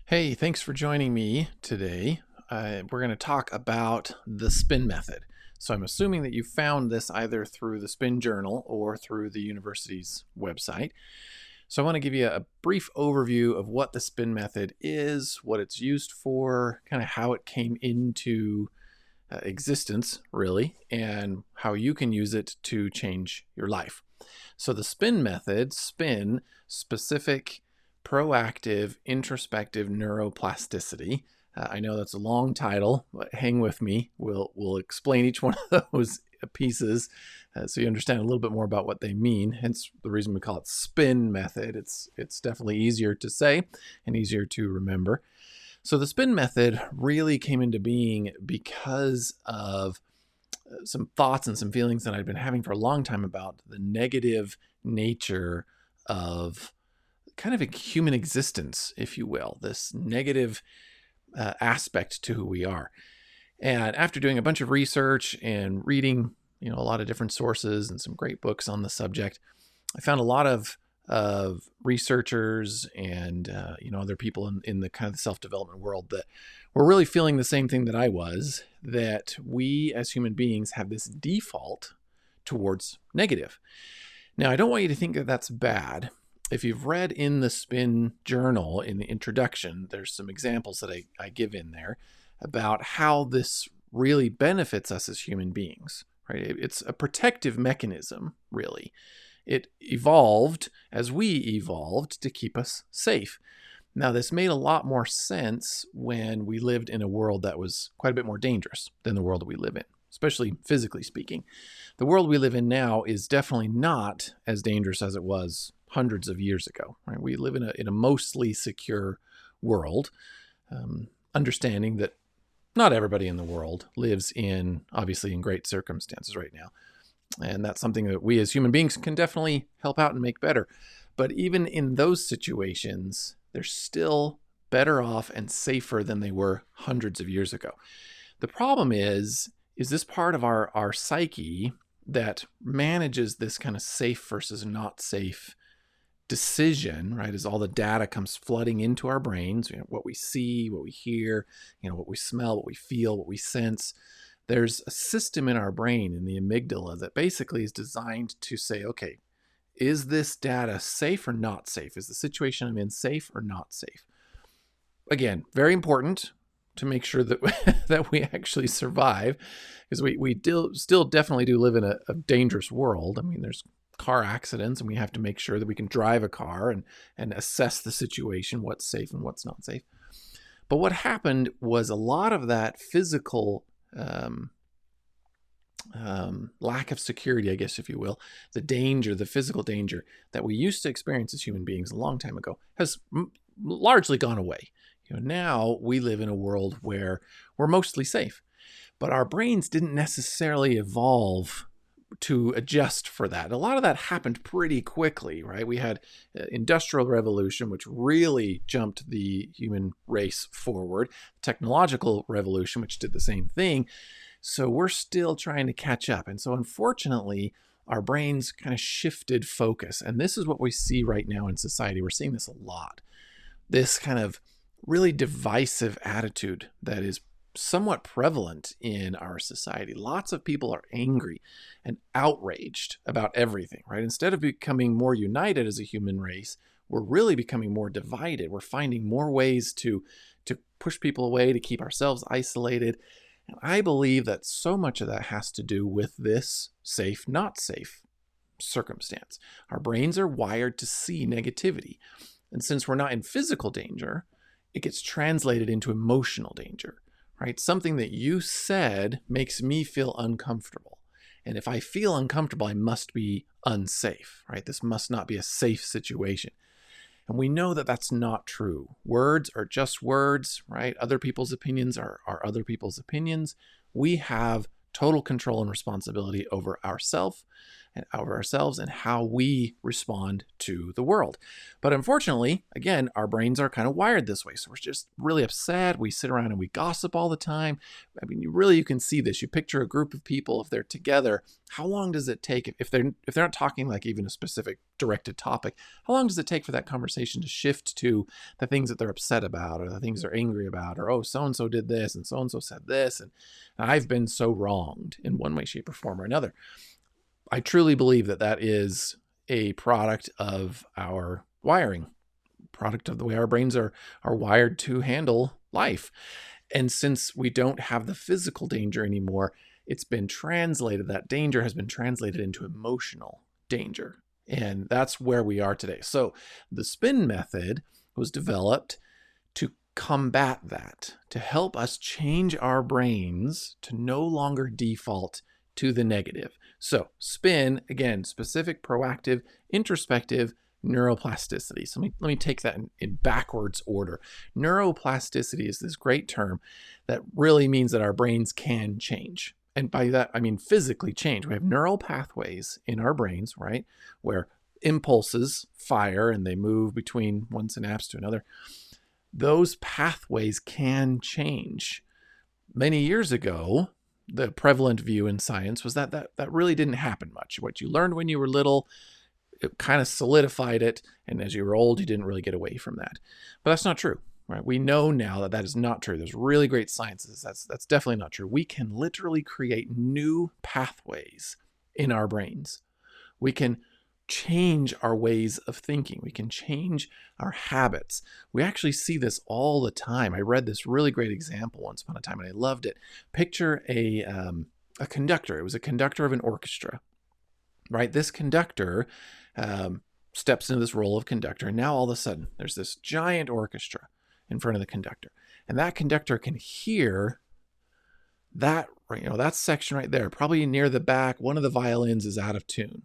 Hey, thanks for joining me today. We're going to talk about the S.P.I.N method. So I'm assuming that you found this either through the S.P.I.N journal or through the university's website. So I want to give you a brief overview of what the S.P.I.N method is, what it's used for, kind of how it came into existence, really, and how you can use it to change your life. So the S.P.I.N method, S.P.I.N, specific proactive introspective neuroplasticity. I know that's a long title, but hang with me. We'll explain each one of those pieces so you understand a little bit more about what they mean. Hence the reason we call it S.P.I.N method. It's definitely easier to say and easier to remember. So the S.P.I.N method really came into being because of some thoughts and some feelings that I'd been having for a long time about the negative nature of kind of a human existence, if you will, this negative aspect to who we are. And after doing a bunch of research and reading, a lot of different sources and some great books on the subject, I found a lot of researchers and other people in the kind of the self-development world that were really feeling the same thing that I was, that we as human beings have this default towards negative. Now, I don't want you to think that that's bad. If you've read in the S.P.I.N journal, in the introduction, there's some examples that I give in there about how this really benefits us as human beings, right? It's a protective mechanism, really. It evolved as we evolved to keep us safe. Now, this made a lot more sense when we lived in a world that was quite a bit more dangerous than the world that we live in, especially physically speaking. The world we live in now is definitely not as dangerous as it was hundreds of years ago. Right? We live in a mostly secure world, understanding that not everybody in the world lives obviously in great circumstances right now. And that's something that we as human beings can definitely help out and make better. But even in those situations, they're still better off and safer than they were hundreds of years ago. The problem is this part of our psyche that manages this kind of safe versus not safe decision, right? As all the data comes flooding into our brains, what we see, what we hear, what we smell, what we feel, what we sense. There's a system in our brain, in the amygdala, that basically is designed to say, okay, is this data safe or not safe? Is the situation I'm in safe or not safe? Again, very important to make sure that that we actually survive, because we still definitely do live in a dangerous world. I mean, there's car accidents, and we have to make sure that we can drive a car and assess the situation, what's safe and what's not safe. But what happened was a lot of that physical lack of security, I guess, if you will, the danger, the physical danger that we used to experience as human beings a long time ago has largely gone away. Now we live in a world where we're mostly safe, but our brains didn't necessarily evolve to adjust for that. A lot of that happened pretty quickly, right? We had Industrial Revolution, which really jumped the human race forward. Technological Revolution, which did the same thing. So we're still trying to catch up. And so unfortunately, our brains kind of shifted focus. And this is what we see right now in society. We're seeing this a lot. This kind of really divisive attitude that is somewhat prevalent in our society. Lots of people are angry and outraged about everything, right? Instead of becoming more united as a human race, we're really becoming more divided. We're finding more ways to push people away, to keep ourselves isolated. And I believe that so much of that has to do with this safe, not safe circumstance. Our brains are wired to see negativity. And since we're not in physical danger, it gets translated into emotional danger. Right? Something that you said makes me feel uncomfortable. And if I feel uncomfortable, I must be unsafe, right? This must not be a safe situation. And we know that that's not true. Words are just words, right? Other people's opinions are other people's opinions. We have total control and responsibility over ourselves over ourselves and how we respond to the world. But unfortunately, again, our brains are kind of wired this way. So we're just really upset. We sit around and we gossip all the time. I mean, you can see this. You picture a group of people, if they're together, how long does it take, if they're not talking like even a specific directed topic, how long does it take for that conversation to shift to the things that they're upset about, or the things they're angry about, or, oh, so-and-so did this and so-and-so said this, and I've been so wronged in one way, shape, or form or another. I truly believe that that is a product of our wiring, product of the way our brains are wired to handle life. And since we don't have the physical danger anymore, it's been translated, that danger has been translated into emotional danger. And that's where we are today. So the S.P.I.N method was developed to combat that, to help us change our brains to no longer default to the negative. So S.P.I.N, again, specific proactive introspective neuroplasticity. So let me take that in backwards order. Neuroplasticity is this great term that really means that our brains can change. And by that, I mean physically change. We have neural pathways in our brains, right, where impulses fire and they move between one synapse to another. Those pathways can change. Many years ago, the prevalent view in science was that really didn't happen much. What you learned when you were little, it kind of solidified it, and as you were old, you didn't really get away from that. But that's not true, right? We know now that that is not true. There's really great science. That's definitely not true. We can literally create new pathways in our brains. We can change our ways of thinking. We can change our habits. We actually see this all the time. I read this really great example once upon a time, and I loved it. Picture a conductor. It was a conductor of an orchestra, right? This conductor steps into this role of conductor, and now all of a sudden there's this giant orchestra in front of the conductor, and that conductor can hear that, that section right there, probably near the back. One of the violins is out of tune,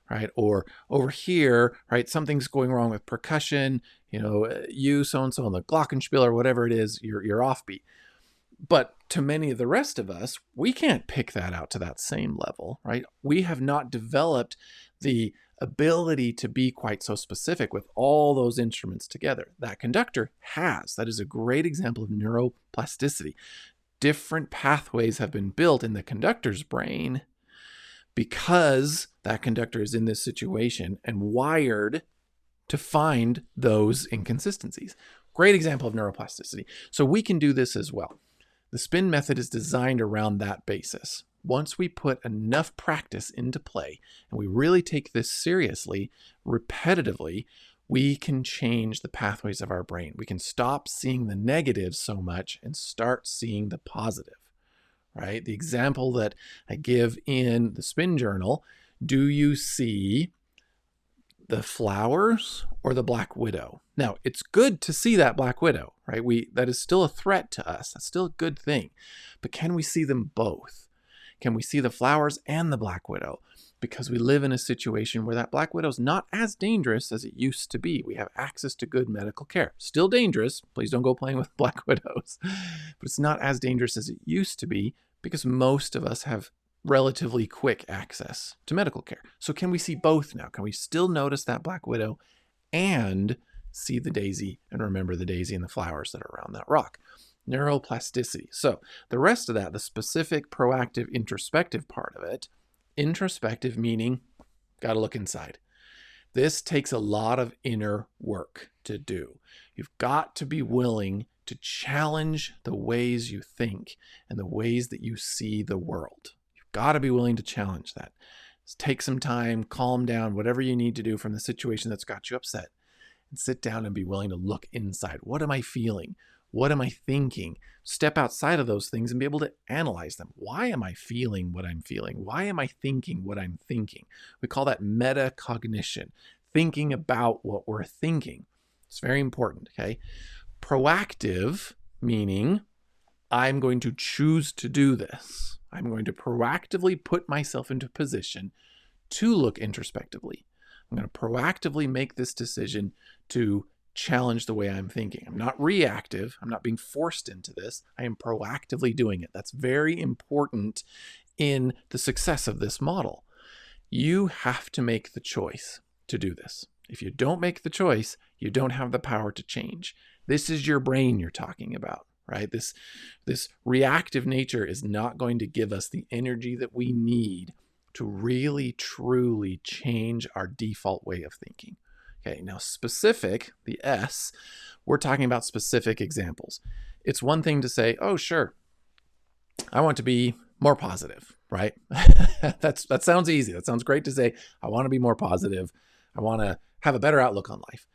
right? Or over here, right, something's going wrong with percussion, you so-and-so on the glockenspiel or whatever it is, you're offbeat. But to many of the rest of us, we can't pick that out to that same level, right? We have not developed the ability to be quite so specific with all those instruments together. That conductor has. That is a great example of neuroplasticity. Different pathways have been built in the conductor's brain because that conductor is in this situation and wired to find those inconsistencies. Great example of neuroplasticity. So we can do this as well. The S.P.I.N method is designed around that basis. Once we put enough practice into play and we really take this seriously, repetitively, we can change the pathways of our brain. We can stop seeing the negative so much and start seeing the positive, right? The example that I give in the S.P.I.N journal, do you see the flowers or the black widow? Now, it's good to see that black widow, right? That is still a threat to us. That's still a good thing. But can we see them both? Can we see the flowers and the black widow? Because we live in a situation where that black widow is not as dangerous as it used to be. We have access to good medical care. Still dangerous. Please don't go playing with black widows. But it's not as dangerous as it used to be because most of us have relatively quick access to medical care. So can we see both now? Can we still notice that black widow and see the daisy and remember the daisy and the flowers that are around that rock? Neuroplasticity. So the rest of that, the specific proactive introspective part of it, introspective meaning got to look inside. This takes a lot of inner work to do. You've got to be willing to challenge the ways you think and the ways that you see the world. You've got to be willing to challenge that. Take some time, calm down, whatever you need to do from the situation that's got you upset, and sit down and be willing to look inside. What am I feeling? What am I thinking? Step outside of those things and be able to analyze them. Why am I feeling what I'm feeling? Why am I thinking what I'm thinking? We call that metacognition, thinking about what we're thinking. It's very important, okay? Proactive, meaning I'm going to choose to do this. I'm going to proactively put myself into a position to look introspectively. I'm going to proactively make this decision to challenge the way I'm thinking. I'm not reactive. I'm not being forced into this. I am proactively doing it. That's very important in the success of this model. You have to make the choice to do this. If you don't make the choice, you don't have the power to change. This is your brain you're talking about, right? This reactive nature is not going to give us the energy that we need to really, truly change our default way of thinking. Okay, now specific, the S, we're talking about specific examples. It's one thing to say, oh, sure, I want to be more positive, right? That sounds easy. That sounds great to say, I want to be more positive. I want to have a better outlook on life.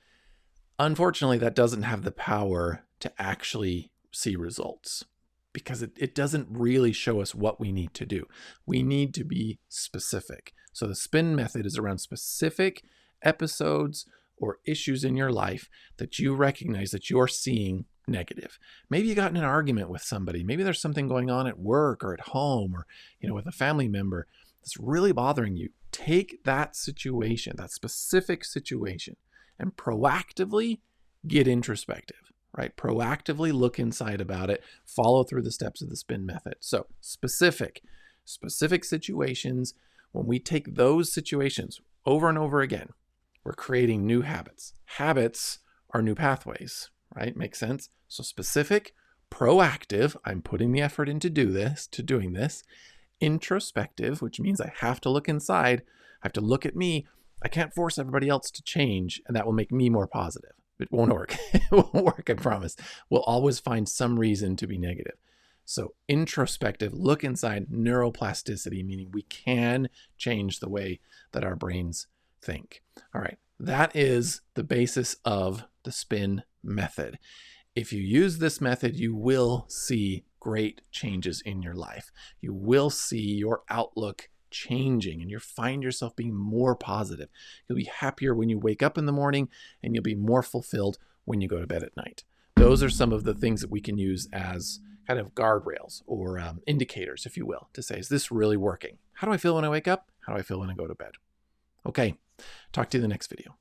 Unfortunately, that doesn't have the power to actually see results because it doesn't really show us what we need to do. We need to be specific. So the S.P.I.N method is around specific episodes or issues in your life that you recognize that you're seeing negative. Maybe you got in an argument with somebody. Maybe there's something going on at work or at home or, with a family member that's really bothering you. Take that situation, that specific situation, and proactively get introspective, right? Proactively look inside about it, follow through the steps of the S.P.I.N method. So specific situations, when we take those situations over and over again, we're creating new habits. Habits are new pathways, right? Makes sense? So specific, proactive, I'm putting the effort into doing this. Introspective, which means I have to look inside. I have to look at me. I can't force everybody else to change, and that will make me more positive. It won't work. It won't work, I promise. We'll always find some reason to be negative. So introspective, look inside, neuroplasticity, meaning we can change the way that our brains think. All right, that is the basis of the S.P.I.N method. If you use this method, you will see great changes in your life. You will see your outlook changing and you'll find yourself being more positive. You'll be happier when you wake up in the morning and you'll be more fulfilled when you go to bed at night. Those are some of the things that we can use as kind of guardrails or indicators, if you will, to say, is this really working? How do I feel when I wake up? How do I feel when I go to bed? Okay, talk to you in the next video.